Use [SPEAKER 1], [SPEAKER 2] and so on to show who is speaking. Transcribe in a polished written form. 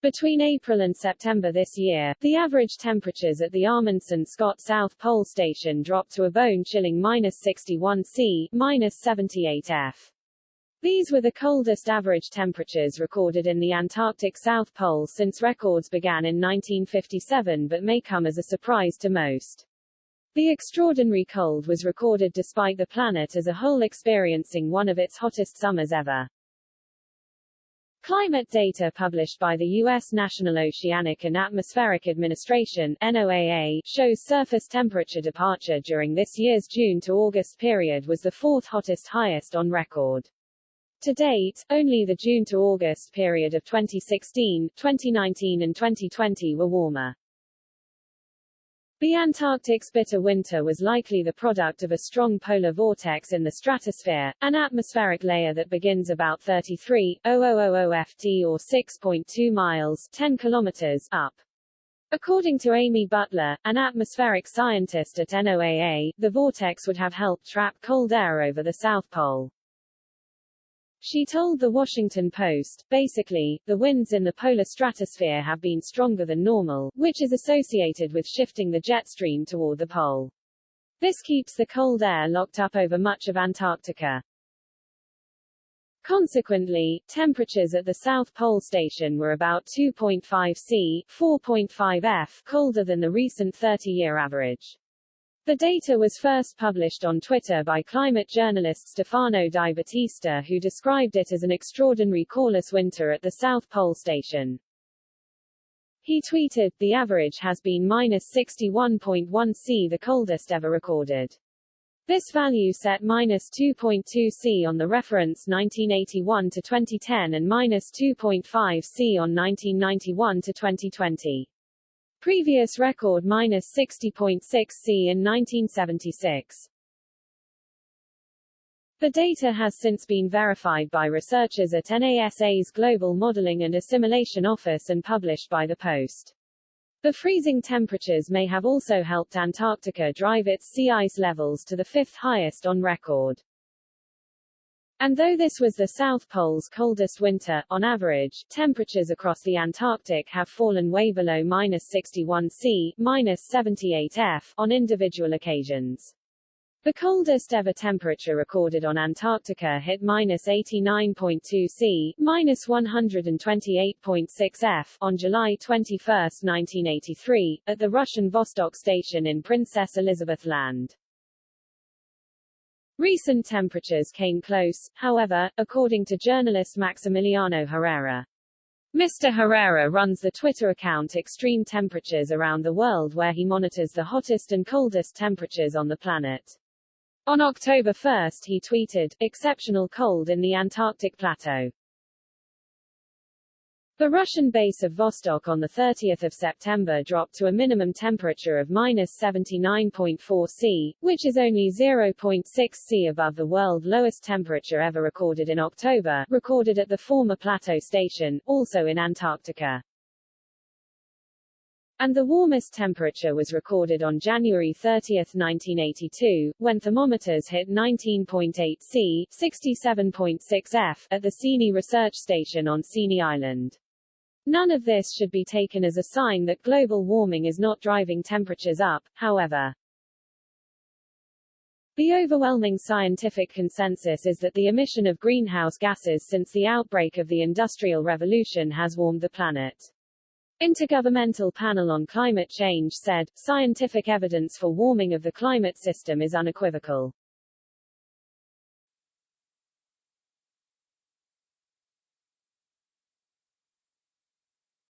[SPEAKER 1] Between April and September this year, the average temperatures at the Amundsen-Scott South Pole Station dropped to a bone-chilling -61 C, -78 F. These were the coldest average temperatures recorded in the Antarctic South Pole since records began in 1957, but may come as a surprise to most. The extraordinary cold was recorded despite the planet as a whole experiencing one of its hottest summers ever. Climate data published by the U.S. National Oceanic and Atmospheric Administration (NOAA) shows surface temperature departure during this year's June to August period was the fourth hottest highest on record. To date, only the June to August period of 2016, 2019 and 2020 were warmer. The Antarctic's bitter winter was likely the product of a strong polar vortex in the stratosphere, an atmospheric layer that begins about 33,000 ft or 6.2 miles 10 kilometers up. According to Amy Butler, an atmospheric scientist at NOAA, the vortex would have helped trap cold air over the South Pole. She told The Washington Post, basically, the winds in the polar stratosphere have been stronger than normal, which is associated with shifting the jet stream toward the pole. This keeps the cold air locked up over much of Antarctica. Consequently, temperatures at the South Pole Station were about 2.5 C, 4.5 F, colder than the recent 30-year average. The data was first published on Twitter by climate journalist Stefano Di Battista, who described it as an extraordinary coolless winter at the South Pole Station. He tweeted, "The average has been -61.1 C, the coldest ever recorded. This value set -2.2 C on the reference 1981 to 2010 and -2.5 C on 1991 to 2020. Previous record -60.6 C in 1976. The data has since been verified by researchers at NASA's Global Modeling and Assimilation Office and published by the Post. The freezing temperatures may have also helped Antarctica drive its sea ice levels to the fifth highest on record. And though this was the South Pole's coldest winter, on average, temperatures across the Antarctic have fallen way below -61 C, -78 F, on individual occasions. The coldest ever temperature recorded on Antarctica hit -89.2 C, -128.6 F, on July 21, 1983, at the Russian Vostok station in Princess Elizabeth Land. Recent temperatures came close, however, according to journalist Maximiliano Herrera. Mr. Herrera runs the Twitter account Extreme Temperatures Around the World, where he monitors the hottest and coldest temperatures on the planet. On October 1 he tweeted, "Exceptional cold in the Antarctic plateau." The Russian base of Vostok on 30 September dropped to a minimum temperature of -79.4 C, which is only 0.6 C above the world lowest temperature ever recorded in October, recorded at the former plateau station, also in Antarctica. And the warmest temperature was recorded on January 30, 1982, when thermometers hit 19.8 C, 67.6 F, at the Sini Research Station on Sini Island. None of this should be taken as a sign that global warming is not driving temperatures up, however. The overwhelming scientific consensus is that the emission of greenhouse gases since the outbreak of the Industrial Revolution has warmed the planet. Intergovernmental Panel on Climate Change said, "Scientific evidence for warming of the climate system is unequivocal."